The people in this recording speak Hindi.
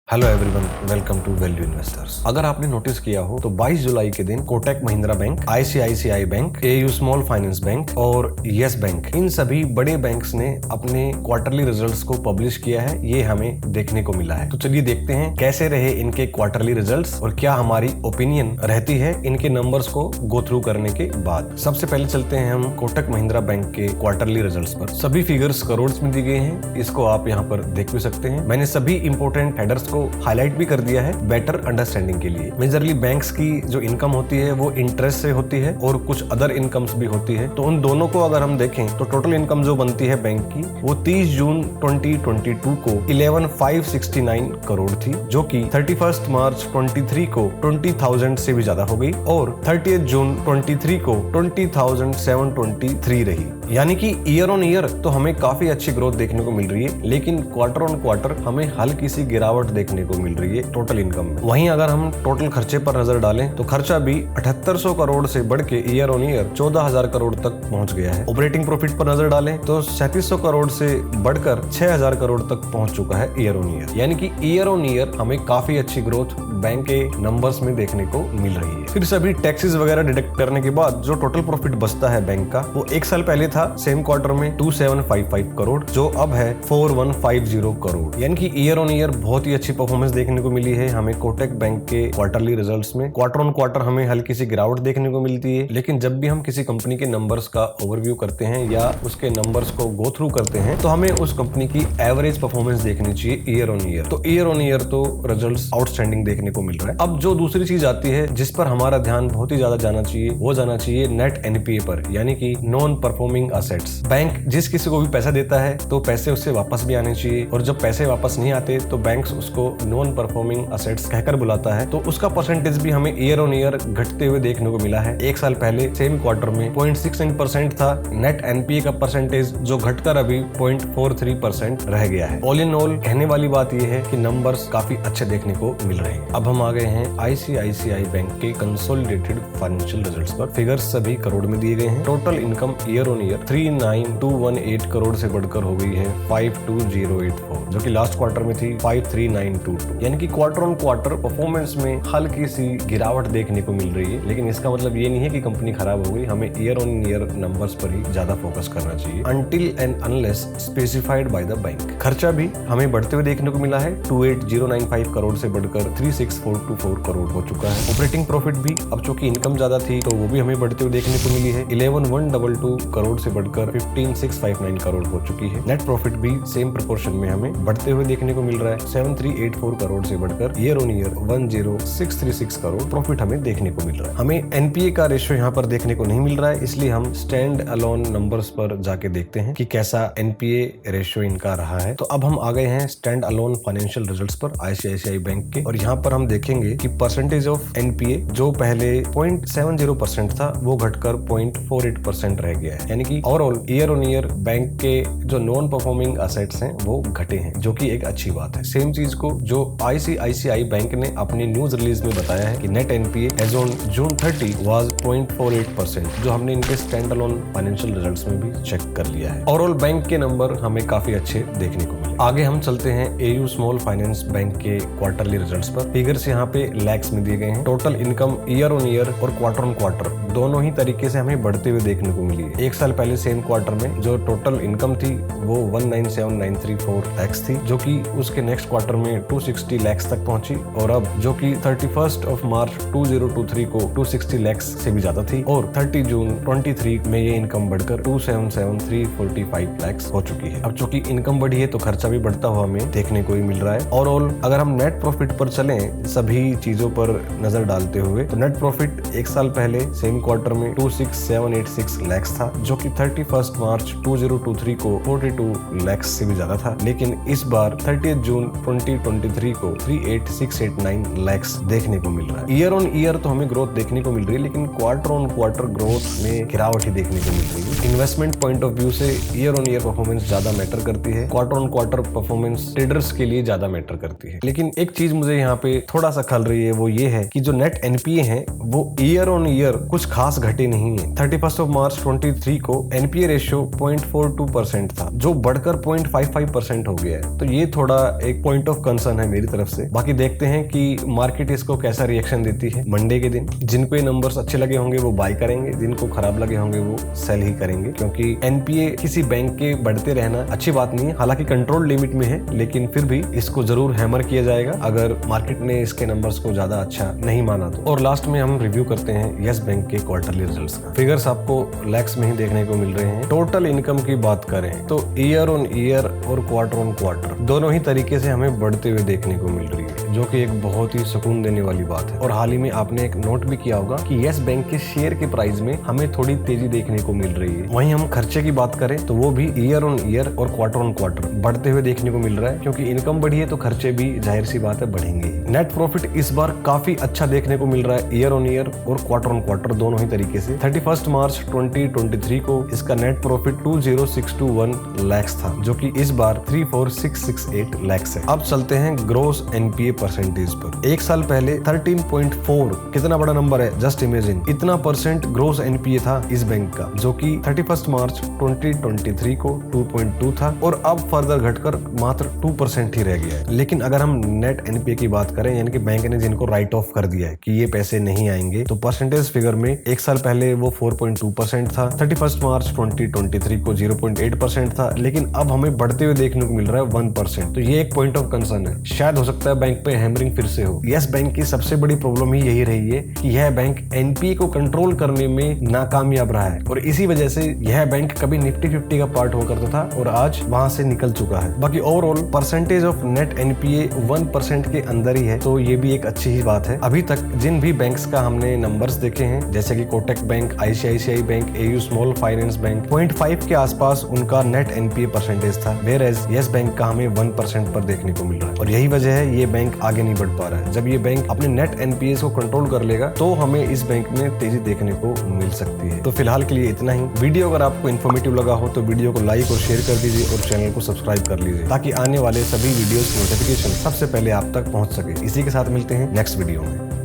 Hello everyone, welcome to value investors. अगर आपने नोटिस किया हो तो 22 जुलाई के दिन Kotak Mahindra bank, ICICI bank, AU small finance bank और यस बैंक, इन सभी बड़े बैंक्स ने अपने क्वार्टरली रिजल्ट्स को पब्लिश किया है। ये हमें देखने को मिला है। तो चलिए देखते हैं कैसे रहे इनके क्वार्टरली रिजल्ट्स और क्या हमारी ओपिनियन रहती है इनके नंबर्स को गो थ्रू करने के बाद। सबसे पहले चलते हैं हम कोटक महिंद्रा बैंक के क्वार्टरली रिजल्ट्स पर। सभी फिगर्स करोड़ में दी गए हैं, इसको आप यहाँ पर देख भी सकते हैं। मैंने सभी इंपोर्टेंट हेडर्स हाईलाइट भी कर दिया है बेटर अंडरस्टैंडिंग के लिए। मेजरली बैंक्स की जो इनकम होती है वो इंटरेस्ट से होती है और कुछ अदर इनकम्स भी होती है। तो उन दोनों को अगर हम देखें तो टोटल इनकम जो बनती है बैंक की वो 30 जून 2022 को 11,569 करोड़ थी, जो कि 31 मार्च 23 को 20,000 से भी ज्यादा हो गई और 30 जून 23 को 20,723 रही। यानी कि ईयर ऑन ईयर तो हमें काफी अच्छी ग्रोथ देखने को मिल रही है, लेकिन क्वार्टर ऑन क्वार्टर हमें हल्की सी गिरावट देखने को मिल रही है टोटल इनकम में। वहीं अगर हम टोटल खर्चे पर नजर डालें तो खर्चा भी 7800 करोड़ से बढ़ के ईयर ऑन ईयर 14,000 करोड़ तक पहुंच गया है। ऑपरेटिंग प्रॉफिट पर नजर डालें तो 3700 करोड़ से बढ़कर 6,000 करोड़ तक पहुंच चुका है ईयर ऑन ईयर। यानी कि ईयर ऑन ईयर हमें काफी अच्छी ग्रोथ बैंक के नंबर्स में देखने को मिल रही है। फिर सभी टैक्सेस वगैरह डिडक्ट करने के बाद जो टोटल प्रॉफिट बचता है बैंक का वो एक साल पहले था सेम क्वार्टर में 2755 करोड़, जो अब है 4150 करोड़। यानी कि ईयर ऑन ईयर बहुत ही अच्छी परफॉर्मेंस देखने को मिली है हमें कोटक बैंक के क्वार्टरली रिजल्ट्स में। क्वार्टर ऑन क्वार्टर हमें हल्की सी गिरावट देखने को मिलती है, लेकिन जब भी हम किसी कंपनी के नंबर्स का ओवरव्यू करते हैं या उसके नंबर्स को गो थ्रू करते हैं तो हमें उस कंपनी की एवरेज परफॉर्मेंस देखनी चाहिए ईयर ऑन ईयर। तो ईयर ऑन ईयर तो रिजल्ट्स आउटस्टैंडिंग देखने को मिल रहा है। अब जो दूसरी चीज आती है जिस पर हमारा ध्यान बहुत ही ज्यादा जाना चाहिए वो जाना चाहिए नेट एनपीए पर, यानी कि नॉन परफॉर्मिंग असेट्स। बैंक जिस किसी को भी पैसा देता है तो पैसे उससे वापस भी आने चाहिए, और जब पैसे वापस नहीं आते तो बैंक्स उसको नॉन परफॉर्मिंग असेट्स कहकर बुलाता है। तो उसका परसेंटेज भी हमें ईयर ऑन ईयर घटते हुए देखने को मिला है। एक साल पहले सेम क्वार्टर में 0.69% था नेट एनपीए का परसेंटेज, जो घटकर अभी 0.43% रह गया है। ऑल इन ऑल कहने वाली बात यह है कि नंबर्स काफी अच्छे देखने को मिल रहे हैं। अब हम आ गए हैं आईसीआईसीआई बैंक के कंसोलिडेटेड फाइनेंशियल रिजल्ट्स पर। फिगर्स सभी करोड़ में दिए गए हैं। Total income year on year 39,218 crore से बढ़कर हो गई है 52,084, जो कि लास्ट क्वार्टर में थी 53,922। यानी कि क्वार्टर ऑन क्वार्टर परफॉर्मेंस में हल्की सी गिरावट देखने को मिल रही है, लेकिन इसका मतलब ये नहीं है कि कंपनी खराब हो गई। हमें ईयर ऑन ईयर नंबर्स पर ही ज्यादा फोकस करना चाहिए until and unless specified by the bank. खर्चा भी हमें बढ़ते हुए देखने को मिला है 28,095 करोड़ से बढ़कर 36,424 करोड़ हो चुका है। ऑपरेटिंग प्रॉफिट भी अब चूंकि इनकम ज्यादा थी तो वो भी हमें बढ़ते हुए देखने को मिली है 11,122 करोड़ से बढ़कर 15,659 करोड़ हो चुकी है। नेट प्रॉफिट भी सेम प्रोपोर्शन में हमें बढ़ते हुए देखने को मिल रहा है 7,384 करोड़ से बढ़कर year on year 10,636 crore profit हमें देखने को मिल रहा है। हमें एनपीए का रेशियो यहाँ पर देखने को नहीं मिल रहा है, इसलिए हम स्टैंड अलोन नंबर्स पर जाके देखते हैं कि कैसा एनपीए रेशियो इनका रहा है। तो अब हम आ गए हैं स्टैंड अलोन फाइनेंशियल रिजल्ट्स पर आईसीआईसीआई बैंक के, और यहाँ पर हम देखेंगे कि परसेंटेज ऑफ एनपीए जो पहले 0.70% था वो घटकर 0.48% रह गया है। यानी कि overall year on year bank के जो नॉन परफॉर्मिंग असेट्स हैं वो घटे हैं, जो कि एक अच्छी बात है। सेम चीज को जो आईसीआईसीआई बैंक ने अपनी न्यूज रिलीज में बताया है कि net NPA as on June 30 was 0.48%, जो हमने इनके स्टैंड अलोन फाइनेंशियल रिजल्ट्स में भी चेक कर लिया है। ओवरऑल बैंक के नंबर हमें काफी अच्छे देखने को मिले। आगे हम चलते हैं एयू स्मॉल फाइनेंस बैंक के क्वार्टरली रिजल्ट्स पर। फिगर्स यहाँ पे लैक्स में दिए गए हैं। Total income year on year और क्वार्टर ऑन क्वार्टर दोनों ही तरीके से हमें बढ़ते हुए देखने को मिली है। एक साल पहले सेम क्वार्टर में जो टोटल इनकम थी वो 1,97,934 लैक्स थी, जो कि उसके नेक्स्ट क्वार्टर में 260 लैक्स तक पहुंची, और अब जो कि 31 मार्च 2023 को 260 लैक्स से भी ज्यादा थी, और 30 जून 23 में ये इनकम बढ़कर 277,345 लैक्स हो चुकी है। अब चूंकि इनकम बढ़ी है तो खर्चा भी बढ़ता हुआ हमें देखने को ही मिल रहा है। ओवरऑल अगर हम नेट प्रॉफिट पर चलें सभी चीजों पर नजर डालते हुए तो नेट प्रॉफिट एक साल पहले सेम क्वार्टर में 26,786 लैक्स था, जो कि 31 मार्च 2023 को 42 लैक्स से भी ज्यादा था, लेकिन इस बार 30 जून 2023 को 38,689 लैक्स देखने को मिल रहा है। ईयर ऑन ईयर तो हमें ग्रोथ देखने को मिल रही है, लेकिन क्वार्टर ऑन क्वार्टर ग्रोथ में गिरावट ही देखने को मिल रही है। इन्वेस्टमेंट पॉइंट ऑफ व्यू से ईयर ऑन ईयर परफॉर्मेंस ज्यादा मैटर करती है, quarter on quarter performance traders के लिए ज्यादा मैटर करती है। लेकिन एक चीज मुझे यहाँ पे थोड़ा सा खल रही है, वो ये है कि जो नेट एनपीए है वो ईयर ऑन ईयर कुछ खास घटे नहीं है। 31 मार्च 23 को एनपीए रेशियो 0.42% था, जो बढ़कर 0.55% हो गया है। तो ये थोड़ा एक पॉइंट ऑफ कंसर्न है मेरी तरफ से। बाकी देखते हैं कि मार्केट इसको कैसा रिएक्शन देती है मंडे के दिन। जिनको ये नंबर्स अच्छे लगे होंगे वो बाय करेंगे, जिनको खराब लगे होंगे वो सेल ही करेंगे, क्योंकि एनपीए किसी बैंक के बढ़ते रहना अच्छी बात नहीं है। हालांकि कंट्रोल लिमिट में है, लेकिन फिर भी इसको जरूर हैमर किया जाएगा अगर मार्केट ने इसके नंबर्स को ज्यादा अच्छा नहीं माना तो। और लास्ट में हम रिव्यू करते हैं यस बैंक के क्वार्टरली रिजल्ट्स का। फिगर्स आपको लैक्स में ही देखने को मिल रहे हैं। टोटल इनकम की बात करें तो ईयर ऑन ईयर और क्वार्टर ऑन क्वार्टर दोनों ही तरीके से हमें बढ़ते हुए देखने को मिल रही है, जो कि एक बहुत ही सुकून देने वाली बात है। और हाल ही में आपने एक नोट भी किया होगा कि यस बैंक के शेयर के प्राइस में हमें थोड़ी तेजी देखने को मिल रही है। वहीं हम खर्चे की बात करें तो वो भी ईयर ऑन ईयर और क्वार्टर ऑन क्वार्टर बढ़ते हुए देखने को मिल रहा है, क्योंकि इनकम बढ़ी है तो खर्चे भी जाहिर सी बात है बढ़ेंगे। नेट प्रॉफिट इस बार काफी अच्छा देखने को मिल रहा है ईयर ऑन ईयर और क्वार्टर ऑन क्वार्टर दोनों ही तरीके से। 31 मार्च 2023 को इसका नेट प्रॉफिट 20621 लाख था, जो कि इस बार 34668 लाख है। अब चलते हैं ग्रोस एनपीए परसेंटेज पर। एक साल पहले 13.4 कितना बड़ा नंबर है, जस्ट इमेजिन। इतना परसेंट ग्रोस एनपीए था इस बैंक का, जो कि 31 मार्च 2023 को 2.2 था और अब फर्दर घटकर मात्र 2% ही रह गया है। लेकिन अगर हम नेट एनपीए की बात करें, यानी कि बैंक ने जिनको राइट ऑफ कर दिया है कि ये पैसे नहीं आएंगे, तो परसेंटेज फिगर में एक साल पहले वो 4.2% था, 31 मार्च 2023 को 0.8% था, लेकिन अब हमें बढ़ते हुए देखने को मिल रहा है 1%। तो ये एक पॉइंट ऑफ कंसर्न है। शायद हो सकता है बैंक पे हैमरिंग फिर से हो। यस बैंक की सबसे बड़ी प्रॉब्लम ही यही रही है कि यह बैंक एनपीए को कंट्रोल करने में नाकामयाब रहा है, और इसी वजह से यह बैंक कभी निफ्टी 50 का पार्ट हुआ करता था और आज वहां से निकल चुका है। बाकी overall percentage of net NPA 1% के अंदर ही है, तो ये भी एक अच्छी ही बात है। अभी तक जिन भी बैंक्स का हमने नंबर्स देखे हैं, जैसे कि Kotak bank, ICICI bank, AU small finance bank, 0.5 के आसपास उनका नेट एनपीए परसेंटेज था, वेयरएज यस बैंक का हमें 1% पर देखने को मिल रहा है। और यही वजह है ये बैंक आगे नहीं बढ़ पा रहा है। जब ये बैंक अपने नेट एनपीए को कंट्रोल कर लेगा तो हमें इस बैंक में तेजी देखने को मिल सकती है। तो फिलहाल के लिए इतना ही। वीडियो अगर आपको इन्फॉर्मेटिव लगा हो तो वीडियो को लाइक और शेयर कर दीजिए और चैनल को सब्सक्राइब कर लीजिए, ताकि आने वाले सभी वीडियोस की नोटिफिकेशन सबसे पहले आप तक पहुंच सके। इसी के साथ मिलते हैं नेक्स्ट वीडियो में।